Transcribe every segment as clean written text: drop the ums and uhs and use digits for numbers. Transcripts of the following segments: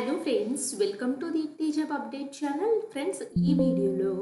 Hello friends, welcome to the టీజాబ్ update channel. Friends, ఈ వీడియోలో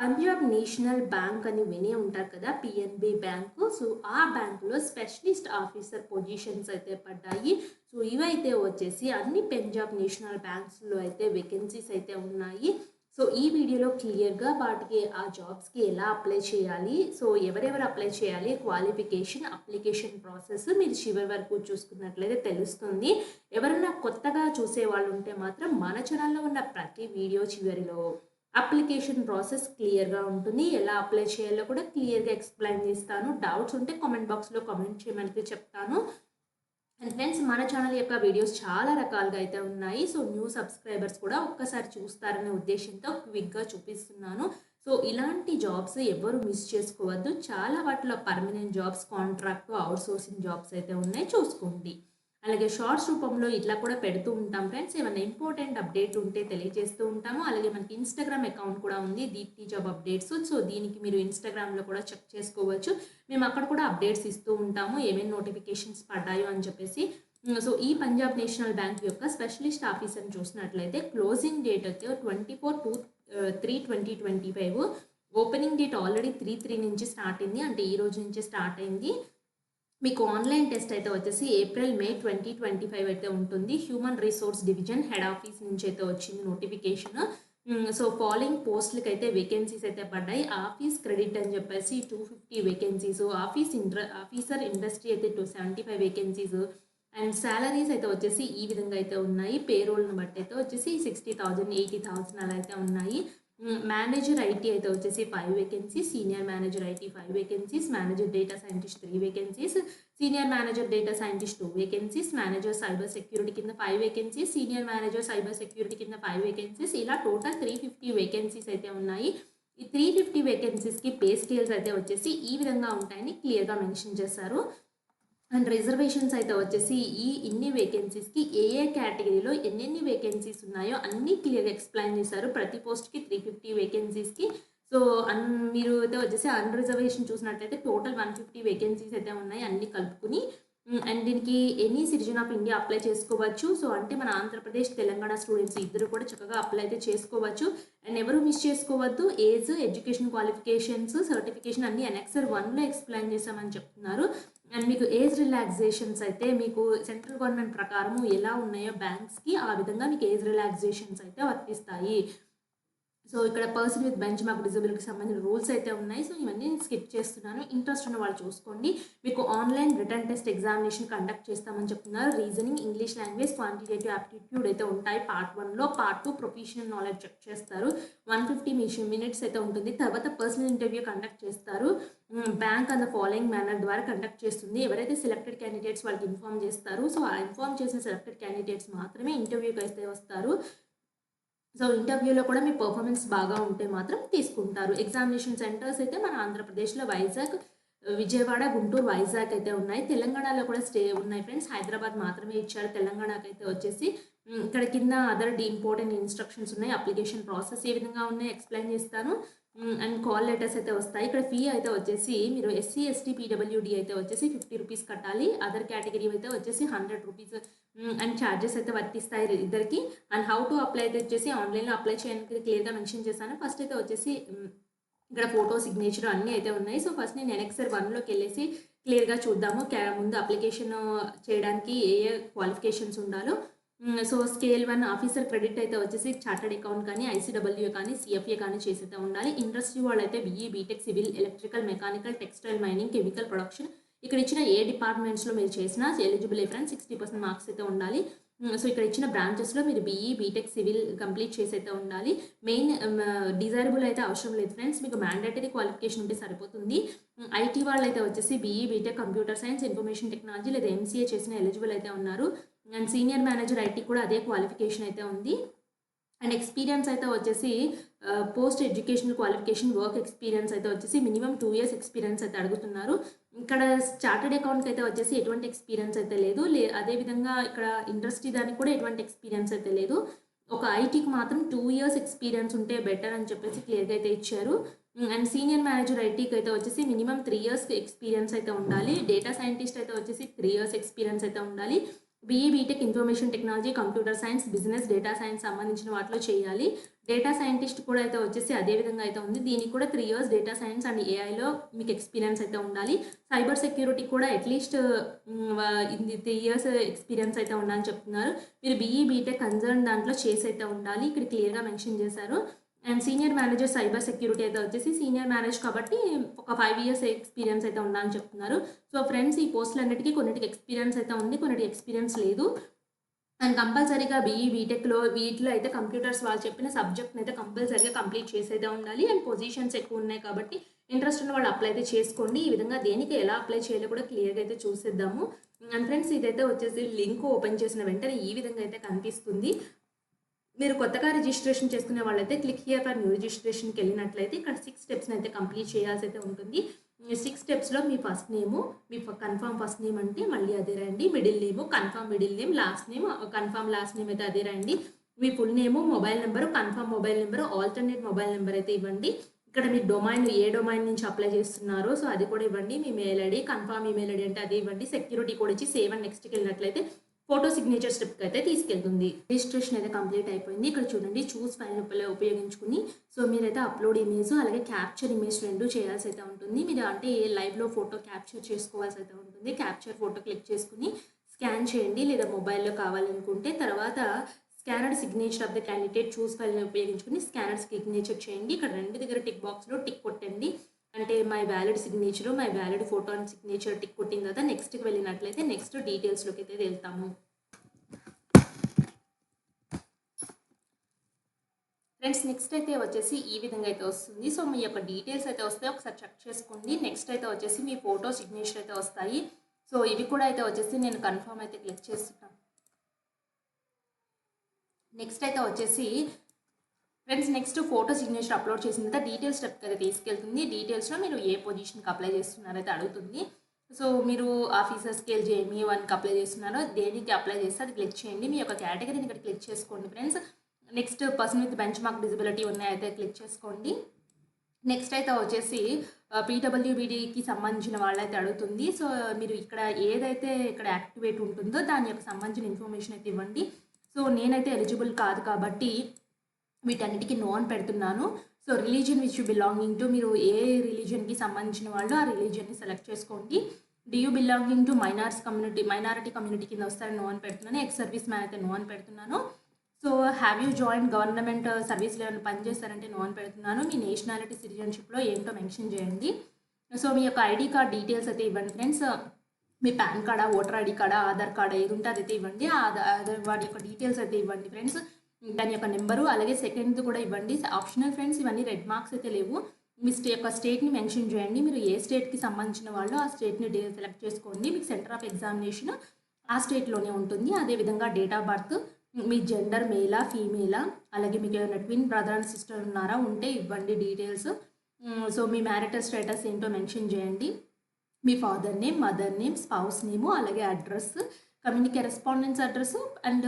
పంజాబ్ నేషనల్ బ్యాంక్ అని వినే ఉంటారు కదా, పిఎన్బి బ్యాంకు. సో ఆ బ్యాంకులో స్పెషలిస్ట్ ఆఫీసర్ పొజిషన్స్ అయితే పడ్డాయి. సో ఇవైతే వచ్చేసి అన్ని పంజాబ్ నేషనల్ బ్యాంక్స్లో అయితే వేకెన్సీస్ అయితే ఉన్నాయి. సో ఈ వీడియోలో క్లియర్గా వాటికి ఆ జాబ్స్కి ఎలా అప్లై చేయాలి, సో ఎవరెవరు అప్లై చేయాలి, క్వాలిఫికేషన్, అప్లికేషన్ ప్రాసెస్ మీరు చివరి వరకు చూసుకున్నట్లయితే తెలుస్తుంది. ఎవరైనా కొత్తగా చూసే వాళ్ళు ఉంటే మాత్రం మన ఛానల్లో ఉన్న ప్రతి వీడియో చివరిలో అప్లికేషన్ ప్రాసెస్ క్లియర్గా ఉంటుంది. ఎలా అప్లై చేయాలో కూడా క్లియర్గా ఎక్స్ప్లెయిన్ చేస్తాను. డౌట్స్ ఉంటే కామెంట్ బాక్స్లో కామెంట్ చేయమని చెప్తాను. అండ్ ఫ్రెండ్స్, మన ఛానల్ యొక్క వీడియోస్ చాలా రకాలుగా అయితే ఉన్నాయి. సో న్యూ సబ్స్క్రైబర్స్ కూడా ఒక్కసారి చూస్తారనే ఉద్దేశంతో క్విక్గా చూపిస్తున్నాను. సో ఇలాంటి జాబ్స్ ఎవరు మిస్ చేసుకోవద్దు. చాలా వాటిలో permanent jobs, contract, outsourcing jobs అయితే ఉన్నాయి, చూసుకోండి. అలాగే షార్ట్స్ రూపంలో ఇట్లా కూడా పెడుతూ ఉంటాం ఫ్రెండ్స్. ఏమైనా ఇంపార్టెంట్ అప్డేట్ ఉంటే తెలియజేస్తూ ఉంటాము. అలాగే మనకి ఇన్స్టాగ్రామ్ అకౌంట్ కూడా ఉంది, దీప్తి జాబ్ అప్డేట్స్. సో దీనికి మీరు ఇన్స్టాగ్రామ్లో కూడా చెక్ చేసుకోవచ్చు. మేము అక్కడ కూడా అప్డేట్స్ ఇస్తూ ఉంటాము, ఏమేమి నోటిఫికేషన్స్ పడ్డాయో అని చెప్పేసి. సో ఈ పంజాబ్ నేషనల్ బ్యాంక్ యొక్క స్పెషలిస్ట్ ఆఫీసర్ని చూసినట్లయితే క్లోజింగ్ డేట్ అయితే 24/3/2025. ఓపెనింగ్ డేట్ ఆల్రెడీ 3/3 నుంచి స్టార్ట్ అయింది, అంటే ఈ రోజు నుంచి స్టార్ట్ అయింది. మీకు ఆన్లైన్ టెస్ట్ అయితే వచ్చేసి April-May 2025 అయితే ఉంటుంది. Human resource division head office నుంచి అయితే వచ్చింది నోటిఫికేషన్. సో ఫాలోయింగ్ పోస్టులకి అయితే వేకెన్సీస్ అయితే పడ్డాయి. ఆఫీస్ క్రెడిట్ అని చెప్పేసి 250 వేకెన్సీస్, ఆఫీసర్ ఇండస్ట్రీ అయితే 275 వేకెన్సీస్. అండ్ శాలరీస్ అయితే వచ్చేసి ఈ విధంగా అయితే ఉన్నాయి. పేరోల్ని బట్టి అయితే వచ్చేసి 60,000, 80,000 అలా అయితే ఉన్నాయి. మేనేజర్ ఐటీ అయితే వచ్చేసి 5 vacancies, senior manager IT 5 vacancies, manager data scientist 3 vacancies, senior manager data scientist 2 vacancies, manager cyber security కింద 5 vacancies, senior manager cyber security కింద 5 వేకెన్సీస్. ఇలా టోటల్ 350 వేకెన్సీస్ అయితే ఉన్నాయి. ఈ 350 వేకెన్సీస్కి పే స్కేల్స్ అయితే వచ్చేసి ఈ విధంగా ఉంటాయని క్లియర్గా మెన్షన్ చేశారు. అండ్ రిజర్వేషన్స్ అయితే వచ్చేసి ఇన్ని వేకెన్సీస్కి ఏ కేటగిరీలో ఎన్నెన్ని వేకెన్సీస్ ఉన్నాయో అన్నీ క్లియర్గా ఎక్స్ప్లెయిన్ చేశారు. ప్రతి పోస్ట్కి 350 వేకెన్సీస్కి. సో మీరు అయితే వచ్చేసి అన్ రిజర్వేషన్ చూసినట్లయితే టోటల్ 150 వేకెన్సీస్ అయితే ఉన్నాయి అన్నీ కలుపుకుని. అండ్ దీనికి any citizen of India apply చేసుకోవచ్చు. సో అంటే మన ఆంధ్రప్రదేశ్, తెలంగాణ స్టూడెంట్స్ ఇద్దరు కూడా చక్కగా అప్లై అయితే చేసుకోవచ్చు. అండ్ ఎవరు మిస్ చేసుకోవద్దు. ఏజ్, ఎడ్యుకేషన్ క్వాలిఫికేషన్స్, సర్టిఫికేషన్ అన్ని అనెక్సర్ 1లో ఎక్స్ప్లెయిన్ చేశామని చెప్తున్నారు. అండ్ మీకు ఏజ్ రిలాక్సేషన్స్ అయితే మీకు సెంట్రల్ గవర్నమెంట్ ప్రకారం ఎలా ఉన్నాయో బ్యాంక్స్కి, ఆ విధంగా మీకు ఏజ్ రిలాక్సేషన్స్ అయితే వర్తిస్తాయి. సో ఇక్కడ పర్సన్ విత్ బెంచ్ మార్క్ డిజబిలిటీకి సంబంధించిన రూల్స్ అయితే ఉన్నాయి. సో ఇవన్నీ నేను స్కిప్ చేస్తున్నాను. ఇంట్రెస్ట్ ఉన్న వాళ్ళు చూసుకోండి. మీకు online written test examination conduct చేస్తామని చెప్తున్నారు. Reasoning, English language, quantitative aptitude అయితే ఉంటాయి పార్ట్ 1లో. పార్ట్ 2 ప్రొఫెషనల్ నాలెడ్జ్ చెక్ చేస్తారు. 150 మినిట్స్ అయితే ఉంటుంది. తర్వాత పర్సనల్ ఇంటర్వ్యూ కండక్ట్ చేస్తారు. Bank and the following manner ద్వారా కండక్ట్ చేస్తుంది. ఎవరైతే సెలెక్టెడ్ క్యాండిడేట్స్ వాళ్ళకి ఇన్ఫార్మ్ చేస్తారు. సో ఆ ఇన్ఫార్మ్ చేసిన సెలెక్టెడ్ క్యాండిడేట్స్ మాత్రమే ఇంటర్వ్యూకి అయితే వస్తారు. సో ఇంటర్వ్యూలో కూడా మీ పర్ఫార్మెన్స్ బాగా ఉంటే మాత్రం తీసుకుంటారు. ఎగ్జామినేషన్ సెంటర్స్ అయితే మన ఆంధ్రప్రదేశ్లో వైజాగ్, విజయవాడ, గుంటూరు, వైజాగ్ అయితే ఉన్నాయి. తెలంగాణలో కూడా ఉన్నాయి ఫ్రెండ్స్. హైదరాబాద్ మాత్రమే ఇచ్చారు. తెలంగాణకి అయితే వచ్చేసి ఇక్కడ కింద అదర్ ఇంపార్టెంట్ ఇన్స్ట్రక్షన్స్ ఉన్నాయి. అప్లికేషన్ ప్రాసెస్ ఏ విధంగా ఉన్నాయి ఎక్స్ప్లెయిన్ చేస్తాను. అండ్ కాల్ లెటర్స్ అయితే వస్తాయి. ఇక్కడ ఫీ అయితే వచ్చేసి మీరు SC, ST, PWD అయితే వచ్చేసి 50 రూపీస్ కట్టాలి. అదర్ కేటగిరీ అయితే వచ్చేసి 100 రూపీస్. అండ్ ఛార్జెస్ అయితే వర్తిస్తాయి ఇద్దరికి. అండ్ హౌ టు అప్లై అయితే వచ్చేసి ఆన్లైన్లో అప్లై చేయడానికి క్లియర్గా మెన్షన్ చేశాను. ఫస్ట్ అయితే వచ్చేసి ఇక్కడ ఫోటో, సిగ్నేచర్ అన్నీ అయితే ఉన్నాయి. సో ఫస్ట్ నేను ఎనెక్సర్ 1లోకి వెళ్ళేసి క్లియర్గా చూద్దాము. ముందు అప్లికేషన్ చేయడానికి ఏ క్వాలిఫికేషన్స్ ఉండాలో. సో స్కేల్ 1 ఆఫీసర్ క్రెడిట్ అయితే వచ్చేసి చార్టర్డ్ అకౌంట్ కానీ, ICWA కానీ, CFA కానీ చేసి అయితే ఉండాలి. ఇండస్ట్రీ వాళ్ళు అయితే BE, BTech, civil, electrical, mechanical, textile, mining, chemical production, ఇక్కడ ఇచ్చిన ఏ డిపార్ట్మెంట్స్లో మీరు చేసినా ఎలిజిబుల్ ఫ్రెండ్స్. 60% మార్క్స్ అయితే ఉండాలి. సో ఇక్కడ ఇచ్చిన బ్రాంచెస్లో మీరు BE, BTech, సివిల్ కంప్లీట్ చేసి అయితే ఉండాలి. మెయిన్ డిజైరబుల్ అయితే అవసరం లేదు ఫ్రెండ్స్, మీకు మ్యాండేటరీ క్వాలిఫికేషన్ ఉంటే సరిపోతుంది. IT వాళ్ళు అయితే వచ్చేసి BE, BTech, computer science, information technology లేదా MCA చేసిన ఎలిజిబుల్ అయితే ఉన్నారు. అండ్ సీనియర్ మేనేజర్ IT కూడా అదే క్వాలిఫికేషన్ అయితే ఉంది. అండ్ ఎక్స్పీరియన్స్ అయితే వచ్చేసి post educational qualification, work experience అయితే వచ్చేసి మినిమం 2 years ఎక్స్పీరియన్స్ అయితే అడుగుతున్నారు. ఇక్కడ చార్టర్డ్ అకౌంట్కి అయితే వచ్చేసి ఎటువంటి ఎక్స్పీరియన్స్ అయితే లేదు. అదేవిధంగా ఇక్కడ ఇండస్ట్రీ దానికి కూడా ఎటువంటి ఎక్స్పీరియన్స్ అయితే లేదు. ఒక ITకి మాత్రం 2 years ఎక్స్పీరియన్స్ ఉంటే బెటర్ అని చెప్పేసి క్లియర్గా అయితే ఇచ్చారు. అండ్ సీనియర్ మేనేజర్ ITకి అయితే వచ్చేసి మినిమం 3 years ఎక్స్పీరియన్స్ అయితే ఉండాలి. డేటా సైంటిస్ట్ అయితే వచ్చేసి 3 years ఎక్స్పీరియన్స్ అయితే ఉండాలి. BE B Tech information technology, computer science, business, data science సంబంధించిన వాటిలో చేయాలి. డేటా సైంటిస్ట్ కూడా అయితే వచ్చేసి అదే విధంగా అయితే ఉంది. దీనికి కూడా 3 ఇయర్స్ డేటా సైన్స్ అండ్ ఏఐలో మీకు ఎక్స్పీరియన్స్ అయితే ఉండాలి. సైబర్ సెక్యూరిటీ కూడా అట్లీస్ట్ ఇది 3 ఇయర్స్ ఎక్స్పీరియన్స్ అయితే ఉండాలని చెప్తున్నారు. మీరు బీఈ బీటెక్ కన్సర్న్ దాంట్లో చేసి అయితే ఉండాలి. ఇక్కడ క్లియర్గా మెన్షన్ చేశారు. And senior manager cyber security అయితే వచ్చేసి సీనియర్ మేనేజర్ కాబట్టి ఒక 5 ఇయర్స్ ఎక్స్పీరియన్స్ అయితే ఉండాలని చెప్తున్నారు. సో ఫ్రెండ్స్, ఈ పోస్టులన్నిటికీ కొన్నిటికి ఎక్స్పీరియన్స్ అయితే ఉంది, కొన్నిటికి ఎక్స్పీరియన్స్ లేదు. అండ్ కంపల్సరీగా బీఈ బీటెక్లో వీటిలో అయితే కంప్యూటర్స్ వాళ్ళు చెప్పిన సబ్జెక్ట్ని అయితే కంపల్సరీగా కంప్లీట్ చేసి అయితే ఉండాలి. అండ్ పొజిషన్స్ ఎక్కువ ఉన్నాయి కాబట్టి ఇంట్రెస్ట్ ఉన్న వాళ్ళు అప్లై అయితే చేసుకోండి. ఈ విధంగా దేనికి ఎలా అప్లై చేయాలో కూడా క్లియర్గా అయితే చూసేద్దాము. అండ్ ఫ్రెండ్స్, ఇదైతే వచ్చేసి లింక్ ఓపెన్ చేసిన వెంటనే ఈ విధంగా అయితే కనిపిస్తుంది. మీరు కొత్తగా రిజిస్ట్రేషన్ చేసుకునే వాళ్ళైతే క్లిక్ హియర్ ఫర్ న్యూ రిజిస్ట్రేషన్కి వెళ్ళినట్లయితే ఇక్కడ 6 స్టెప్స్ని అయితే కంప్లీట్ చేయాల్సి అయితే ఉంటుంది. 6 స్టెప్స్లో మీ ఫస్ట్ నేము, మీ కన్ఫర్మ్ ఫస్ట్ నేమ్ అంటే మళ్ళీ అదే రండి. Middle name, confirm middle name, last name, confirm last name అయితే అదే రండి. మీ full name, mobile number, confirm mobile number, alternate mobile number అయితే ఇవ్వండి. ఇక్కడ మీ డొమైన్ ఏ డొమైన్ నుంచి అప్లై చేస్తున్నారో సో అది కూడా ఇవ్వండి. మీ mail ID, confirm email ID అంటే అది ఇవ్వండి. సెక్యూరిటీ కోడ్ ఇచ్చి సేవ్ అండ్ నెక్స్ట్కి వెళ్ళినట్లయితే ఫోటో సిగ్నేచర్ స్టెప్కి అయితే తీసుకెళ్తుంది. రిజిస్ట్రేషన్ అయితే కంప్లీట్ అయిపోయింది. ఇక్కడ చూడండి, చూస్ ఫైల్ ఉపయోగించుకుని సో మీరైతే అప్లోడ్ ఇమేజ్ అలాగే క్యాప్చర్ ఇమేజ్ 2 చేయాల్సి అయితే ఉంటుంది. మీరు అంటే లైవ్లో ఫోటో క్యాప్చర్ చేసుకోవాల్సి అయితే ఉంటుంది. క్యాప్చర్ ఫోటో క్లిక్ చేసుకుని స్కాన్ చేయండి, లేదా మొబైల్లో కావాలనుకుంటే తర్వాత scanned signature of the candidate choose ఫైల్ని ఉపయోగించుకుని స్కానర్డ్ సిగ్నేచర్ చేయండి. ఇక్కడ 2 దగ్గర టిక్ బాక్స్లో టిక్ కొట్టండి. అంటే my valid signature, my valid photo and signature tick కొట్టిన తర్వాత నెక్స్ట్కి వెళ్ళినట్లయితే నెక్స్ట్ డీటెయిల్స్లోకి అయితే వెళ్తాము. ఫ్రెండ్స్, నెక్స్ట్ అయితే వచ్చేసి ఈ విధంగా అయితే వస్తుంది. సో మీ యొక్క డీటెయిల్స్ అయితే వస్తాయి, ఒకసారి చెక్ చేసుకోండి. నెక్స్ట్ అయితే వచ్చేసి మీ ఫోటో సిగ్నేచర్ అయితే వస్తాయి. సో ఇవి కూడా అయితే వచ్చేసి నేను కన్ఫర్మ్ అయితే క్లిక్ చేస్తున్నాను. నెక్స్ట్ అయితే వచ్చేసి friends, next photo signature upload చేసిన తర్వాత డీటెయిల్స్ స్టెప్కి అయితే తీసుకెళ్తుంది. డీటెయిల్స్లో మీరు ఏ పొజిషన్కి అప్లై చేస్తున్నారైతే అడుగుతుంది. సో మీరు ఆఫీసర్ స్కేల్ JME 1కి అప్లై చేస్తున్నారో దేనికి అప్లై చేస్తే అది క్లిక్ చేయండి. మీ యొక్క కేటగిరీని ఇక్కడ క్లిక్ చేసుకోండి friends. Next person with benchmark మార్క్ డిజబిలిటీ ఉన్నాయైతే క్లిక్ చేసుకోండి. నెక్స్ట్ అయితే వచ్చేసి PWBDకి సంబంధించిన వాళ్ళైతే అడుగుతుంది. సో మీరు ఇక్కడ ఏదైతే ఇక్కడ యాక్టివేట్ ఉంటుందో దాని యొక్క సంబంధించిన ఇన్ఫర్మేషన్ అయితే ఇవ్వండి. సో నేనైతే ఎలిజిబుల్ కాదు కాబట్టి వీటన్నిటికీ నో అని పెడుతున్నాను. So religion which you belonging to, మీరు ఏ రిలీజియన్కి సంబంధించిన వాళ్ళు ఆ రిలీజియన్ని సెలెక్ట్ చేసుకోండి. Do you belonging to minority community కింద వస్తారని నో అని పెడుతున్నాను. ఎక్స్ సర్వీస్ మ్యాన్ అయితే నో అని పెడుతున్నాను. So have you join government సర్వీస్లో ఏమైనా పనిచేస్తారంటే నో అని పెడుతున్నాను. మీ నేషనాలిటీ సిటిజన్షిప్లో ఏంటో మెన్షన్ చేయండి. సో మీ యొక్క ఐడి కార్డ్ డీటెయిల్స్ అయితే ఇవ్వండి ఫ్రెండ్స్. మీ పాన్ కార్డా, ఓటర్ ఐడి కార్డా, ఆధార్ కార్డా ఏది ఉంటే అదైతే ఇవ్వండి. ఆధార్ వాటి యొక్క డీటెయిల్స్ అయితే ఇవ్వండి ఫ్రెండ్స్. దాని యొక్క నెంబరు అలాగే సెకండ్ కూడా ఇవ్వండి. ఆప్షనల్ ఫ్రెండ్స్, ఇవన్నీ రెడ్ మార్క్స్ అయితే లేవు. మీ యొక్క స్టేట్ని మెన్షన్ చేయండి. మీరు ఏ స్టేట్కి సంబంధించిన వాళ్ళు ఆ స్టేట్ని సెలెక్ట్ చేసుకోండి. మీకు సెంటర్ ఆఫ్ ఎగ్జామినేషన్ ఆ స్టేట్లోనే ఉంటుంది. అదేవిధంగా date of birth, me gender మేలా ఫీమేలా, అలాగే మీకు ఏమైనా ట్విన్ బ్రదర్ అండ్ సిస్టర్ ఉన్నారా ఉంటే ఇవ్వండి డీటెయిల్స్. సో మీ మ్యారిటల్ స్టేటస్ ఏంటో మెన్షన్ చేయండి. మీ father name, mother name, spouse name, అలాగే address, community correspondence address and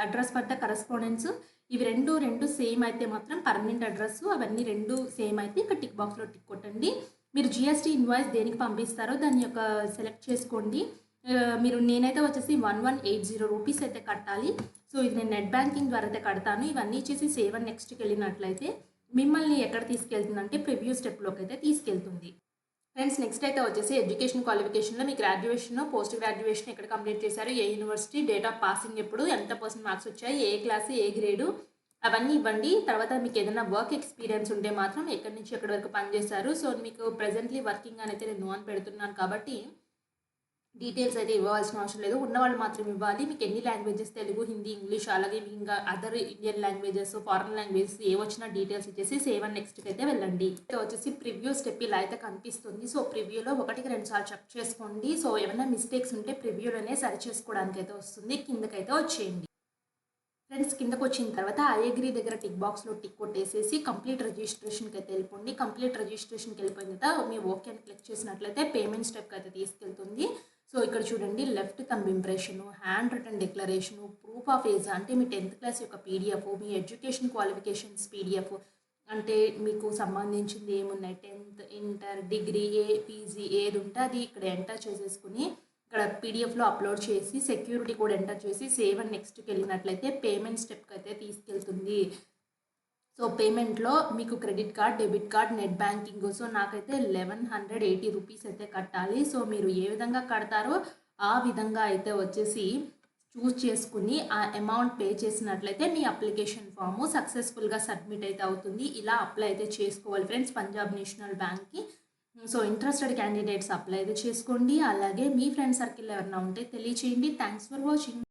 address for the correspondence. ఇవి రెండు సేమ్ అయితే మాత్రం పర్మనెంట్ అడ్రస్ అవన్నీ 2 సేమ్ అయితే ఇక్కడ టిక్ బాక్స్లో టిక్ కొట్టండి. మీరు GST ఇన్వాయిస్ దేనికి పంపిస్తారో దాని యొక్క సెలెక్ట్ చేసుకోండి. మీరు నేనైతే వచ్చేసి 1180 రూపీస్ అయితే కట్టాలి. సో ఇది నేను నెట్ బ్యాంకింగ్ ద్వారా అయితే కడతాను. ఇవన్నీ చేసి సేవ్ అండ్ నెక్స్ట్కి వెళ్ళినట్లయితే మిమ్మల్ని ఎక్కడ తీసుకెళ్తుందంటే ప్రివ్యూ స్టెప్లోకి అయితే తీసుకెళ్తుంది. ఫ్రెండ్స్, నెక్స్ట్ అయితే వచ్చేసి ఎడ్యుకేషన్ క్వాలిఫికేషన్లో మీ గ్రాడ్యుయేషన్, పోస్ట్ గ్రాడ్యుయేషన్ ఎక్కడ కంప్లీట్ చేశారు, ఏ యూనివర్సిటీ, డేట్ ఆఫ్ పాసింగ్ ఎప్పుడు, ఎంత % మార్క్స్ వచ్చాయి, ఏ క్లాసు, ఏ గ్రేడు అవన్నీ ఇవ్వండి. తర్వాత మీకు ఏదైనా వర్క్ ఎక్స్పీరియన్స్ ఉంటే మాత్రం ఎక్కడి నుంచి ఎక్కడి వరకు పనిచేస్తారు. సో మీకు ప్రెజెంట్లీ వర్కింగ్ అని అయితే నేను నో అని పెడుతున్నాను కాబట్టి డీటెయిల్స్ అయితే ఇవ్వాల్సిన అవసరం లేదు. ఉన్నవాళ్ళు మాత్రం ఇవ్వాలి. మీకు ఎన్ని లాంగ్వేజెస్, తెలుగు, హిందీ, ఇంగ్లీష్ అలాగే ఇంకా other Indian languages, foreign languages ఏ వచ్చినా డీటెయిల్స్ ఇచ్చేసి సేవ్ అండ్ నెక్స్ట్కి అయితే వెళ్ళండి. వచ్చేసి ప్రివ్యూ స్టెప్ ఇలా అయితే కనిపిస్తుంది. సో ప్రివ్యూలో 1కి 2 సార్లు చెక్ చేసుకోండి. సో ఏమైనా మిస్టేక్స్ ఉంటే ప్రివ్యూలోనే సరి చేసుకోవడానికి అయితే వస్తుంది. కిందకైతే వచ్చేయండి ఫ్రెండ్స్. కిందకు వచ్చిన తర్వాత ఐ అగ్రీ దగ్గర టిక్ బాక్స్లో టిక్ కొట్టేసేసి కంప్లీట్ రిజిస్ట్రేషన్కి అయితే వెళ్ళిపోండి. కంప్లీట్ రిజిస్ట్రేషన్కి వెళ్ళిపోయిన తర్వాత మీ ఓకే అని క్లిక్ చేసినట్లయితే పేమెంట్ స్టెప్కి అయితే తీసుకెళ్తుంది. సో ఇక్కడ చూడండి, left thumb impression, hand written declaration, proof of age అంటే మీ 10th క్లాస్ యొక్క PDF, మీ ఎడ్యుకేషన్ క్వాలిఫికేషన్స్ PDF అంటే మీకు సంబంధించింది ఏమున్నాయి, 10th, ఇంటర్, డిగ్రీ, PG ఏది ఉంటే అది ఇక్కడ ఎంటర్ చేసేసుకుని ఇక్కడ పీడిఎఫ్లో అప్లోడ్ చేసి సెక్యూరిటీ కోడ్ ఎంటర్ చేసి సేవ్ అండ్ నెక్స్ట్కి వెళ్ళినట్లయితే పేమెంట్ స్టెప్కి అయితే తీసుకెళ్తుంది. సో పేమెంట్లో మీకు credit card, debit card, net banking. So నాకైతే 1180 రూపీస్ అయితే కట్టాలి. సో మీరు ఏ విధంగా కడతారో ఆ విధంగా అయితే వచ్చేసి చూస్ చేసుకుని ఆ అమౌంట్ పే చేసినట్లయితే మీ అప్లికేషన్ ఫాము సక్సెస్ఫుల్గా సబ్మిట్ అయితే అవుతుంది. ఇలా అప్లై అయితే చేసుకోవాలి ఫ్రెండ్స్ పంజాబ్ నేషనల్ బ్యాంక్కి. సో ఇంట్రెస్టెడ్ క్యాండిడేట్స్ అప్లై అయితే చేసుకోండి. అలాగే మీ ఫ్రెండ్ సర్కిల్ ఎవరైనా ఉంటే తెలియచేయండి. Thanks for watching.